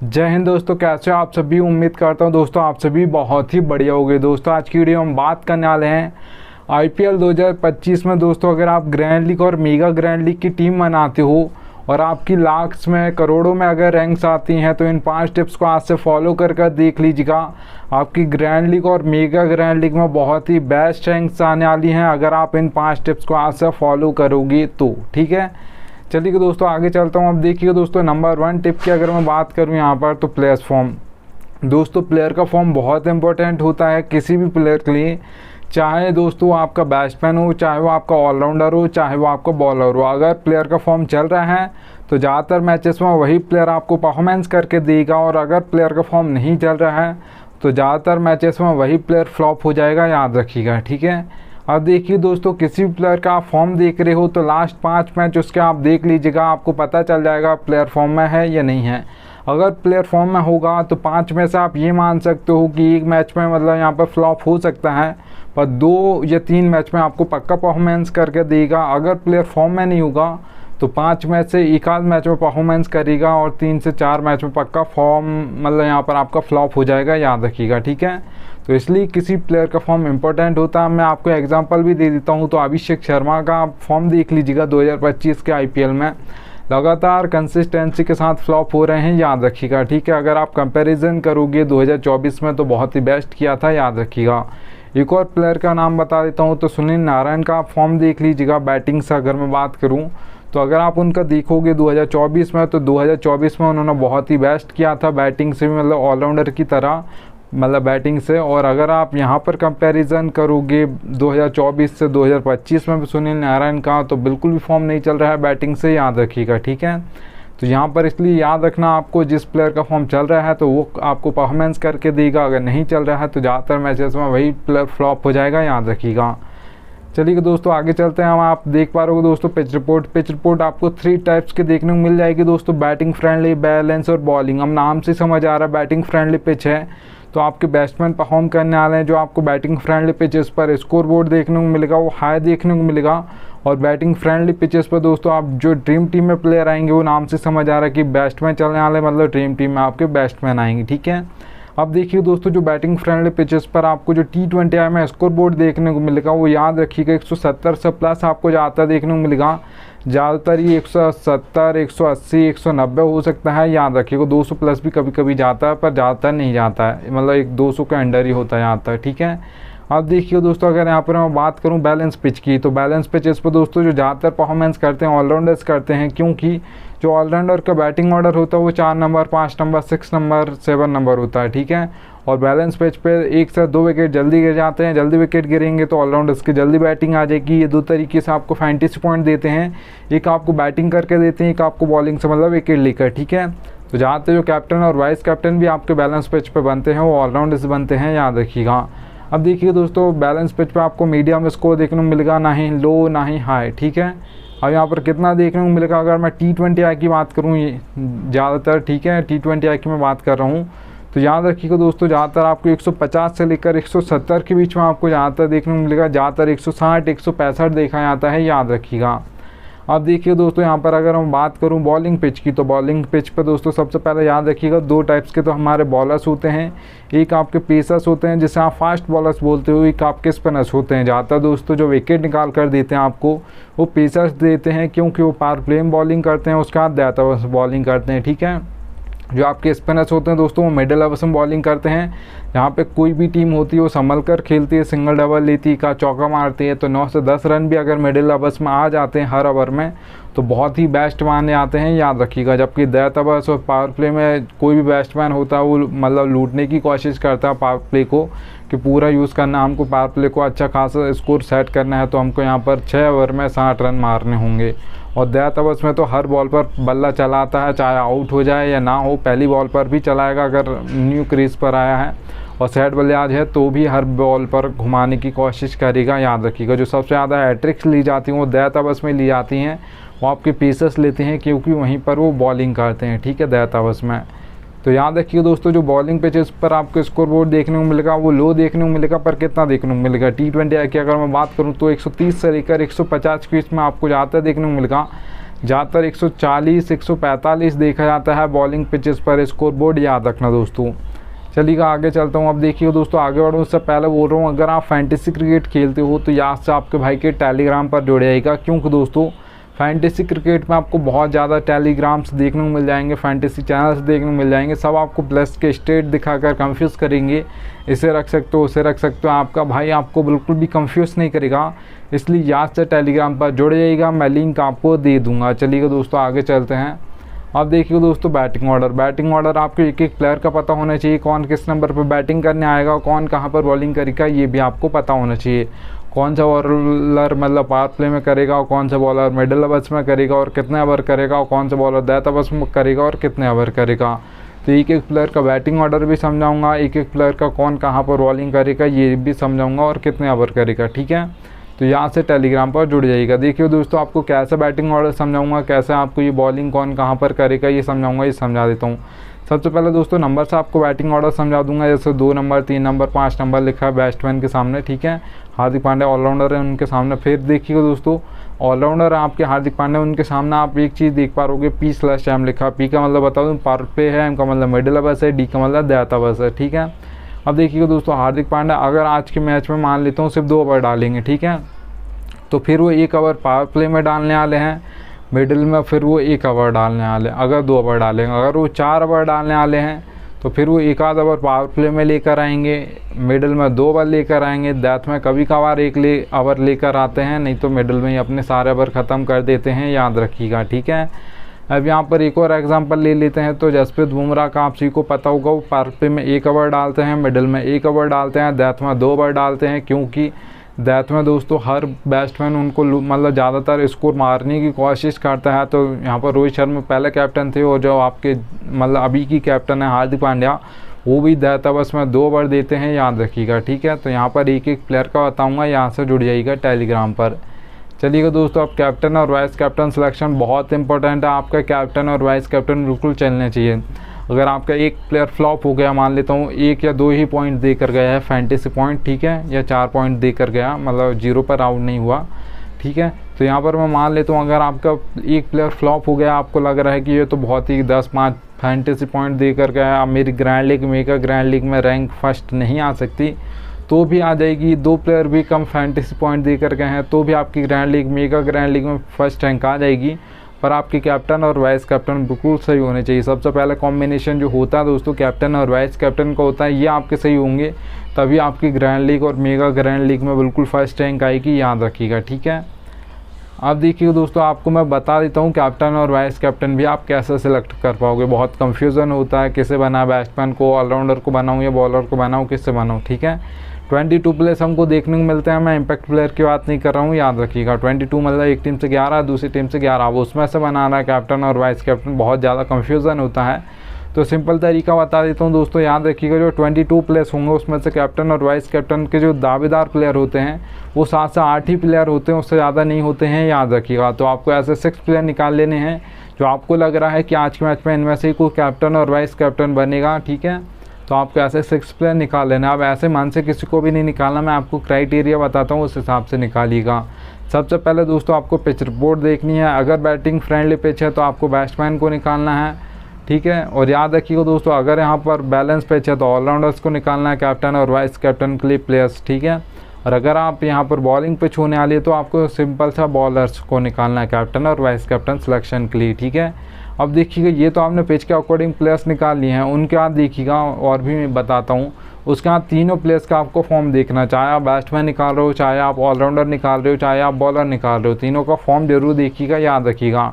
जय हिंद दोस्तों, कैसे हो आप सभी। उम्मीद करता हूं दोस्तों आप सभी बहुत ही बढ़िया होंगे। दोस्तों आज की वीडियो हम बात करने वाले हैं आईपीएल 2025 में। दोस्तों अगर आप ग्रैंड लीग और मेगा ग्रैंड लीग की टीम बनाते हो और आपकी लाख्स में करोड़ों में अगर रैंक्स आती हैं तो इन 5 टिप्स को आज से फॉलो कर देख लीजिएगा। आपकी ग्रैंड लीग और मेगा ग्रैंड लीग में बहुत ही बेस्ट रैंक्स आने वाली हैं अगर आप इन 5 टिप्स को आज से फॉलो करोगे तो। ठीक है, चलिए दोस्तों आगे चलता हूँ। अब देखिए दोस्तों, नंबर 1 टिप की अगर मैं बात करूँ यहाँ पर तो प्लेयर्स फॉर्म। दोस्तों प्लेयर का फॉर्म बहुत इंपॉर्टेंट होता है किसी भी प्लेयर के लिए, चाहे दोस्तों आपका बैट्समैन हो, चाहे वो आपका ऑलराउंडर हो, चाहे वो आपका बॉलर हो। अगर प्लेयर का फॉर्म चल रहा है तो ज़्यादातर मैचेस में वही प्लेयर आपको परफॉर्मेंस करके देगा, और अगर प्लेयर का फॉर्म नहीं चल रहा है तो ज़्यादातर मैचेस में वही प्लेयर फ्लॉप हो जाएगा, याद रखिएगा। ठीक है, अब देखिए दोस्तों, किसी भी प्लेयर का आप फॉर्म देख रहे हो तो लास्ट 5 मैच उसके आप देख लीजिएगा, आपको पता चल जाएगा प्लेयर फॉर्म में है या नहीं है। अगर प्लेयर फॉर्म में होगा तो 5 में से आप ये मान सकते हो कि एक मैच में मतलब यहाँ पर फ्लॉप हो सकता है, पर 2 या 3 मैच में आपको पक्का परफॉर्मेंस करके देगा। अगर प्लेयर फॉर्म में नहीं होगा तो 5 मैच से एक आध मैच में परफॉर्मेंस करेगा और 3 से 4 मैच में पक्का फॉर्म मतलब यहाँ पर आपका फ्लॉप हो जाएगा, याद रखिएगा। ठीक है, तो इसलिए किसी प्लेयर का फॉर्म इंपॉर्टेंट होता है। मैं आपको एग्जांपल भी दे देता हूँ, तो अभिषेक शर्मा का फॉर्म देख लीजिएगा 2025 के आईपीएल में लगातार कंसिस्टेंसी के साथ फ्लॉप हो रहे हैं, याद रखिएगा। ठीक है, अगर आप कंपैरिजन करोगे 2024 में तो बहुत ही बेस्ट किया था, याद रखिएगा। एक और प्लेयर का नाम बता देता हूँ, तो सुनील नारायण का फॉर्म देख लीजिएगा। बैटिंग से अगर मैं बात करूँ तो अगर आप उनका देखोगे 2024 में तो 2024 में उन्होंने बहुत ही बेस्ट किया था बैटिंग से, मतलब ऑलराउंडर की तरह, मतलब बैटिंग से। और अगर आप यहाँ पर कंपैरिजन करोगे 2024 से 2025 में भी सुनील नारायण का, तो बिल्कुल भी फॉर्म नहीं चल रहा है बैटिंग से, याद रखिएगा। ठीक है, तो यहाँ पर इसलिए याद रखना आपको, जिस प्लेयर का फॉर्म चल रहा है तो वो आपको परफॉर्मेंस करके देगा, अगर नहीं चल रहा है तो ज़्यादातर मैचेस में वही प्लेयर फ्लॉप हो जाएगा, याद रखिएगा। चलिए दोस्तों आगे चलते हैं। हम आप देख पा रहे हो दोस्तों पिच रिपोर्ट। पिच रिपोर्ट आपको 3 टाइप्स के देखने को मिल जाएगी दोस्तों, बैटिंग फ्रेंडली, बैलेंस और बॉलिंग। हम नाम से समझ आ रहा है बैटिंग फ्रेंडली पिच है तो आपके बैट्समैन परफॉर्म करने वाले हैं। जो आपको बैटिंग फ्रेंडली पिचेस पर स्कोर बोर्ड देखने को मिलेगा वो हाई देखने को मिलेगा, और बैटिंग फ्रेंडली पिचेस पर दोस्तों आप जो ड्रीम टीम में प्लेयर आएंगे वो नाम से समझ आ रहा है कि बैट्समैन चलने वाले, मतलब ड्रीम टीम में आपके बैट्समैन आएंगे। ठीक है, अब देखिए दोस्तों, जो बैटिंग फ्रेंडली पिचेस पर आपको जो T20I में स्कोर बोर्ड देखने को मिलेगा वो याद रखिएगा 170 से प्लस आपको ज़्यादातर देखने को मिलेगा। ज़्यादातर ये 170, 180, 190 हो सकता है, याद रखिएगा। 200 प्लस भी कभी कभी जाता है पर ज़्यादातर नहीं जाता है, मतलब 200 के अंडर ही होता है यहाँ तक। ठीक है, अब देखिए दोस्तों, अगर यहाँ पर मैं बात करूँ बैलेंस पिच की, तो बैलेंस पिच इस पर दोस्तों जो ज़्यादातर परफॉर्मेंस करते हैं ऑलराउंडर्स करते हैं, क्योंकि जो ऑलराउंडर का बैटिंग ऑर्डर होता है वो 4 नंबर, 5 नंबर, 6 नंबर, 7 नंबर होता है। ठीक है, और बैलेंस पिच पे 1 से 2 विकेट जल्दी गिर जाते हैं, जल्दी विकेट गिरेंगे तो ऑलराउंडर्स की जल्दी बैटिंग आ जाएगी। ये 2 तरीके से आपको फैंटेसी पॉइंट देते हैं, एक आपको बैटिंग करके देते हैं, एक आपको बॉलिंग से मतलब विकेट लेकर। ठीक है, तो ज़्यादातर जो कैप्टन और वाइस कैप्टन भी आपके बैलेंस पिच पर बनते हैं वो ऑलराउंडर्स बनते हैं, याद रखिएगा। अब देखिए दोस्तों, बैलेंस पिच पे आपको मीडियम स्कोर देखने को मिलेगा, ना ही लो ना ही हाई। ठीक है, अब यहाँ पर कितना देखने को मिलेगा, अगर मैं T20I की बात करूँ ज़्यादातर, ठीक है T20I की मैं बात कर रहा हूँ, तो याद रखिएगा दोस्तों ज़्यादातर आपको 150 से लेकर 170 के बीच में आपको ज़्यादातर देखने को मिलेगा। ज़्यादातर 160, 165 देखा जाता है, याद रखिएगा। अब देखिए दोस्तों, यहाँ पर अगर हम बात करूँ बॉलिंग पिच की, तो बॉलिंग पिच पर दोस्तों सबसे पहले याद रखिएगा 2 टाइप्स के तो हमारे बॉलर्स होते हैं। एक आपके पेसर्स होते हैं जिसे आप फास्ट बॉलर्स बोलते हो, एक आपके स्पिनर्स होते हैं। ज़्यादातर दोस्तों जो विकेट निकाल कर देते हैं आपको वो पेसर्स देते हैं, क्योंकि वो पावर प्ले में बॉलिंग करते हैं, उसके बाद देता है बॉलिंग करते हैं। ठीक है, जो आपके स्पिनर्स होते हैं दोस्तों वो मिडिल ओवर्स में बॉलिंग करते हैं। यहाँ पे कोई भी टीम होती है वो संभल कर खेलती है, सिंगल डबल लेती है, का चौका मारती है, तो 9 से 10 रन भी अगर मिडिल ओवर्स में आ जाते हैं हर ओवर में तो बहुत ही बेस्ट माने आते हैं, याद रखिएगा। जबकि डेथ ओवर्स और पावर प्ले में कोई भी बैट्समैन होता है वो मतलब लूटने की कोशिश करता है पावर प्ले को, कि पूरा यूज़ करना, हमको पावर प्ले को अच्छा खासा स्कोर सेट करना है, तो हमको यहाँ पर 6 ओवर में 60 रन मारने होंगे। और डेथ ओवर्स में तो हर बॉल पर बल्ला चलाता है, चाहे आउट हो जाए या ना हो, पहली बॉल पर भी चलाएगा अगर न्यू क्रीज पर आया है, और सेट बल्लेबाज है तो भी हर बॉल पर घुमाने की कोशिश करेगा, याद रखिएगा। जो सबसे ज़्यादा हैट्रिक्स ली जाती हैं वो डेथ ओवर्स में ली जाती हैं, वो आपके पेसर्स लेते हैं, क्योंकि वहीं पर वो बॉलिंग करते हैं। ठीक है, डेथ ओवर्स में। तो याद रखिए दोस्तों, जो बॉलिंग पिचेस पर आपको स्कोर बोर्ड देखने को मिलेगा वो लो देखने को मिलेगा, पर कितना देखने को मिलेगा T20I की अगर मैं बात करूं तो 130 से लेकर 150 के बीच में आपको ज़्यादातर देखने को मिलेगा। ज़्यादातर 140 145 देखा जाता है बॉलिंग पिचेस पर स्कोर बोर्ड, याद रखना दोस्तों। चलिए आगे चलता हूँ। अब देखिए दोस्तों, आगे बढ़ूँ उससे पहले बोल रहा हूँ, अगर आप फैंटेसी क्रिकेट खेलते हो तो याद से आपके भाई के टेलीग्राम पर जुड़ जाएगा, क्योंकि दोस्तों फैंटेसी क्रिकेट में आपको बहुत ज़्यादा टेलीग्राम्स देखने को मिल जाएंगे, फैंटेसी चैनल्स देखने को मिल जाएंगे, सब आपको प्लस के स्टेट दिखाकर कंफ्यूज करेंगे, इसे रख सकते हो उसे रख सकते हो। आपका भाई आपको बिल्कुल भी कंफ्यूज नहीं करेगा, इसलिए याद से टेलीग्राम पर जुड़ जाइएगा, मैं लिंक आपको दे दूँगा। चलिए दोस्तों आगे चलते हैं। अब देखिए दोस्तों, बैटिंग ऑर्डर आपको एक एक प्लेयर का पता होना चाहिए, कौन किस नंबर पर बैटिंग करने आएगा, कौन कहाँ पर बॉलिंग करेगा, ये भी आपको पता होना चाहिए। कौन सा बॉलर मतलब पावर प्ले में करेगा और कौन सा बॉलर मिडिल ओवर्स में करेगा और कितने ओवर करेगा, और कौन सा बॉलर डेथ ओवर्स में करेगा और कितने ओवर करेगा। तो एक एक प्लेयर का बैटिंग ऑर्डर भी समझाऊंगा, एक एक प्लेयर का कौन कहाँ पर बॉलिंग करेगा ये भी समझाऊंगा, और कितने ओवर करेगा, ठीक है। तो यहाँ से टेलीग्राम पर जुड़ जाइएगा। देखिए दोस्तों, आपको कैसे बैटिंग ऑर्डर समझाऊंगा, कैसे आपको ये बॉलिंग कौन कहाँ पर करेगा ये समझाऊंगा, ये समझा देता हूँ। सबसे पहले दोस्तों नंबर से आपको बैटिंग ऑर्डर समझा दूंगा, जैसे 2 नंबर 3 नंबर 5 नंबर लिखा है बैट्समैन के सामने, ठीक है। हार्दिक पांड्या ऑलराउंडर है उनके सामने। फिर देखिएगा दोस्तों, ऑलराउंडर है आपके हार्दिक पांड्या, उनके सामने आप एक चीज़ देख पा रहोगे, P/M लिखा। P का मतलब बता दूँ पावर पे है, M का मतलब मिडिल ओवर्स है, D का मतलब डेथ ओवर्स है, ठीक है। अब देखिएगा दोस्तों, हार्दिक पांड्या अगर आज के मैच में मान लेता हूँ सिर्फ 2 ओवर डालेंगे, ठीक है, तो फिर वो 1 ओवर पावर प्ले में डालने वाले हैं, मिडिल में फिर वो 1 ओवर डालने वाले हैं, अगर 2 ओवर डालेंगे। अगर वो 4 ओवर डालने वाले हैं तो फिर वो 1 आध ओवर पावर प्ले में लेकर आएंगे, मिडिल में 2 ओवर लेकर आएंगे, डेथ में कभी कभार 1 ओवर लेकर आते हैं, नहीं तो मिडिल में ही अपने सारे ओवर ख़त्म कर देते हैं, याद रखिएगा, ठीक है। अब यहाँ पर एक और एग्जांपल ले लेते हैं। तो जसप्रीत बुमराह का आप सभी को पता होगा, वो पावर प्ले में 1 ओवर डालते हैं, मिडिल में 1 ओवर डालते हैं, डेथ में 2 ओवर डालते हैं, क्योंकि डेथ में दोस्तों हर बैट्समैन उनको मतलब ज़्यादातर स्कोर मारने की कोशिश करता है। तो यहाँ पर रोहित शर्मा पहले कैप्टन थे, और जो आपके मतलब अभी की कैप्टन है हार्दिक पांड्या, वो भी डेथ ओवर्स में 2 ओवर देते हैं, याद रखिएगा, ठीक है। तो यहाँ पर एक एक प्लेयर का बताऊँगा, यहाँ से जुड़ जाइएगा टेलीग्राम पर। चलिएगा दोस्तों, अब कैप्टन और वाइस कैप्टन सिलेक्शन बहुत इंपॉर्टेंट है। आपका कैप्टन और वाइस कैप्टन बिल्कुल चलने चाहिए। अगर आपका एक प्लेयर फ्लॉप हो गया, मान लेता हूँ 1 या 2 ही पॉइंट देकर गया है फैंटेसी पॉइंट, ठीक है, या 4 पॉइंट देकर गया, मतलब 0 पर आउट नहीं हुआ, ठीक है। तो यहाँ पर मैं मान लेता हूँ अगर आपका एक प्लेयर फ्लॉप हो गया, आपको लग रहा है कि ये तो बहुत ही 10-5 फैंटेसी पॉइंट देकर गया, अब मेरी मेगा ग्रैंड लीग में रैंक फर्स्ट नहीं आ सकती, तो भी आ जाएगी। 2 प्लेयर भी कम फैंटेसी पॉइंट देकर गए हैं तो भी आपकी मेगा ग्रैंड लीग में फर्स्ट रैंक आ जाएगी। पर आपके कैप्टन और वाइस कैप्टन बिल्कुल सही होने चाहिए। सबसे पहले कॉम्बिनेशन जो होता है दोस्तों कैप्टन और वाइस कैप्टन का होता है, ये आपके सही होंगे, तभी आपकी ग्रैंड लीग और मेगा ग्रैंड लीग में बिल्कुल फर्स्ट रैंक आएगी, याद रखिएगा, ठीक है। अब देखिए दोस्तों, आपको मैं बता देता हूँ कैप्टन और वाइस कैप्टन भी आप कैसे सिलेक्ट कर पाओगे। बहुत कंफ्यूजन होता है, किसे बना, बैट्समैन को, ऑलराउंडर को बनाऊँ या बॉलर को बनाऊँ, किससे बनाऊँ, ठीक है। 22 प्लेयर्स हमको देखने को मिलते हैं, मैं इम्पैक्ट प्लेयर की बात नहीं कर रहा हूँ, याद रखिएगा। 22 मतलब एक टीम से 11, दूसरी टीम से 11, वो उसमें से बनाना है कैप्टन और वाइस कैप्टन, बहुत ज़्यादा कन्फ्यूज़न होता है। तो सिंपल तरीका बता देता हूँ दोस्तों, याद रखिएगा, जो 22 प्लेयर्स होंगे उसमें से कैप्टन और वाइस कैप्टन के जो दावेदार प्लेयर होते हैं वो 7 से 8 ही प्लेयर होते हैं, उससे ज़्यादा नहीं होते हैं, याद रखिएगा। तो आपको ऐसे 6 प्लेयर निकाल लेने हैं जो आपको लग रहा है कि आज के मैच में इनमें से कोई कैप्टन और वाइस कैप्टन बनेगा, ठीक है। तो आपको ऐसे 6 प्लेयर निकाल लेना। अब ऐसे मन से किसी को भी नहीं निकालना, मैं आपको क्राइटेरिया बताता हूँ, उस हिसाब से निकालिएगा। सबसे पहले दोस्तों आपको पिच रिपोर्ट देखनी है। अगर बैटिंग फ्रेंडली पिच है तो आपको बैट्समैन को निकालना है, ठीक है। और याद रखिएगा दोस्तों, अगर यहाँ पर बैलेंस पिच है तो ऑलराउंडर्स को निकालना है, कैप्टन और वाइस कैप्टन के लिए प्लेयर्स, ठीक है। और अगर आप यहाँ पर बॉलिंग पिच होने वाली है तो आपको सिंपल सा बॉलर्स को निकालना है कैप्टन और वाइस कैप्टन सिलेक्शन के लिए, ठीक है। अब देखिएगा, ये तो आपने पिच के अकॉर्डिंग प्लेयर्स निकाल लिए हैं, उनके बाद देखिएगा और भी मैं बताता हूँ। उसके बाद तीनों प्लेयर्स का आपको फॉर्म देखना, चाहे आप बैट्समैन निकाल रहे हो, चाहे आप ऑलराउंडर निकाल रहे हो, चाहे आप बॉलर निकाल रहे हो, तीनों का फॉर्म जरूर देखिएगा, याद रखिएगा,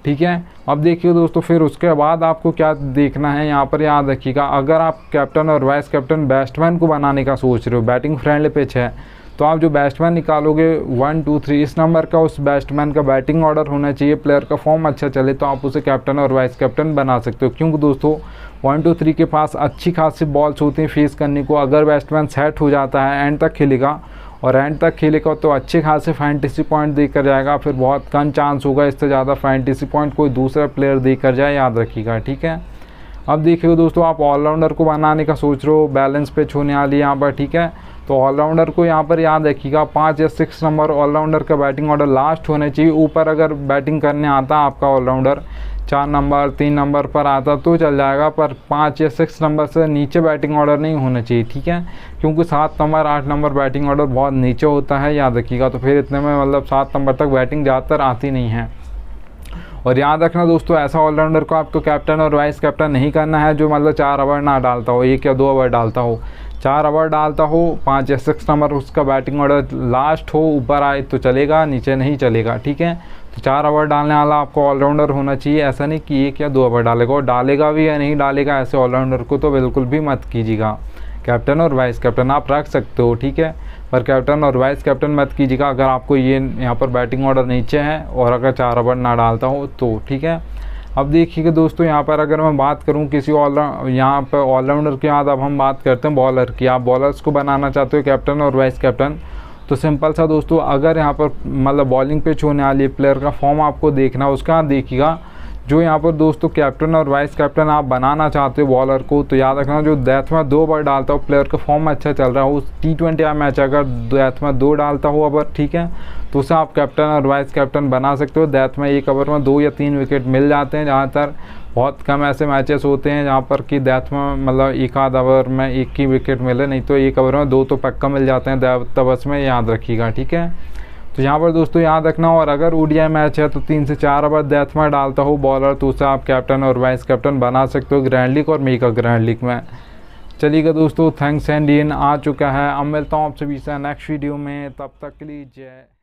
ठीक है। अब देखिए दोस्तों, फिर उसके बाद आपको क्या देखना है यहाँ पर, याद रखिएगा। अगर आप कैप्टन और वाइस कैप्टन बैट्समैन को बनाने का सोच रहे हो, बैटिंग फ्रेंडली पिच है, तो आप जो बैट्समैन निकालोगे 1 2 3 इस नंबर का उस बैट्समैन का बैटिंग ऑर्डर होना चाहिए। प्लेयर का फॉर्म अच्छा चले तो आप उसे कैप्टन और वाइस कैप्टन बना सकते हो, क्योंकि दोस्तों 1 2 3 के पास अच्छी खासी बॉल्स होती हैं फेस करने को। अगर बैट्समैन सेट हो जाता है, एंड तक खेलेगा, और एंड तक खेलेगा तो अच्छे खासे फैंटेसी पॉइंट देकर जाएगा। फिर बहुत कम चांस होगा इससे ज़्यादा फैंटेसी पॉइंट कोई दूसरा प्लेयर देकर जाए, याद रखिएगा, ठीक है। अब देखिए दोस्तों, आप ऑलराउंडर को बनाने का सोच रहे हो, बैलेंस पिच होने वाली है यहाँ पर, ठीक है। तो ऑलराउंडर को यहाँ पर याद रखिएगा 5 या 6 नंबर ऑलराउंडर का बैटिंग ऑर्डर लास्ट होने चाहिए। ऊपर अगर बैटिंग करने आता आपका ऑलराउंडर 4 नंबर 3 नंबर पर आता तो चल जाएगा, पर 5 या 6 नंबर से नीचे बैटिंग ऑर्डर नहीं होना चाहिए, ठीक है, क्योंकि 7 नंबर 8 नंबर बैटिंग ऑर्डर बहुत नीचे होता है, याद रखिएगा। तो फिर इतने में मतलब 7 नंबर तक बैटिंग ज़्यादातर आती नहीं है। और याद रखना दोस्तों, ऐसा ऑलराउंडर को आपको कैप्टन और वाइस कैप्टन नहीं करना है जो मतलब 4 ओवर ना डालता हो, 1 या 2 ओवर डालता हो। 4 ओवर डालता हो, 5 या 6 नंबर उसका बैटिंग ऑर्डर लास्ट हो, ऊपर आए तो चलेगा, नीचे नहीं चलेगा, ठीक है। तो 4 ओवर डालने वाला आपको ऑलराउंडर होना चाहिए, ऐसा नहीं कि 1 या 2 ओवर डालेगा। और डालेगा भी या नहीं डालेगा ऐसे ऑलराउंडर को तो बिल्कुल भी मत कीजिएगा। कैप्टन और वाइस कैप्टन आप रख सकते हो, ठीक है, पर कैप्टन और वाइस कैप्टन मत कीजिएगा अगर आपको ये यहाँ पर बैटिंग ऑर्डर नीचे है और अगर 4 ओवर ना डालता हो तो, ठीक है। अब देखिएगा दोस्तों, यहाँ पर अगर मैं बात करूँ किसी यहाँ पर ऑलराउंडर के बाद अब हम बात करते हैं बॉलर की। आप बॉलर्स को बनाना चाहते हो कैप्टन और वाइस कैप्टन, तो सिंपल सा दोस्तों, अगर यहाँ पर मतलब बॉलिंग पिच होने वाली प्लेयर का फॉर्म आपको देखना, उसका देखिएगा। जो यहाँ पर दोस्तों कैप्टन और वाइस कैप्टन आप बनाना चाहते हो बॉलर को, तो याद रखना जो डेथ में 2 ओवर डालता हो, प्लेयर का फॉर्म अच्छा चल रहा हो, T20 या मैच अगर डेथ में 2 डालता हो ओवर, ठीक है, तो उसे आप कैप्टन और वाइस कैप्टन बना सकते हो। डेथ में 1 ओवर में 2 या 3 विकेट मिल जाते हैं, ज़्यादातर बहुत कम ऐसे मैचेस होते हैं जहाँ पर कि डेथ में मतलब 1 आध ओवर में 1 ही विकेट मिले, नहीं तो 1 ओवर में 2 तो पक्का मिल जाते हैं डेथ बस में, याद रखिएगा, ठीक है। तो यहाँ पर दोस्तों याद रखना। और अगर ODI मैच है तो 3 से 4 ओवर डेथ में डालता हो बॉलर, तो उसे आप कैप्टन और वाइस कैप्टन बना सकते हो ग्रैंड लीग और मेगा ग्रैंड लीग में। चलिएगा दोस्तों, थैंक्स एंड इन आ चुका है। अब मिलता हूँ आप सभी से नेक्स्ट वीडियो में, तब तक के लिए जय।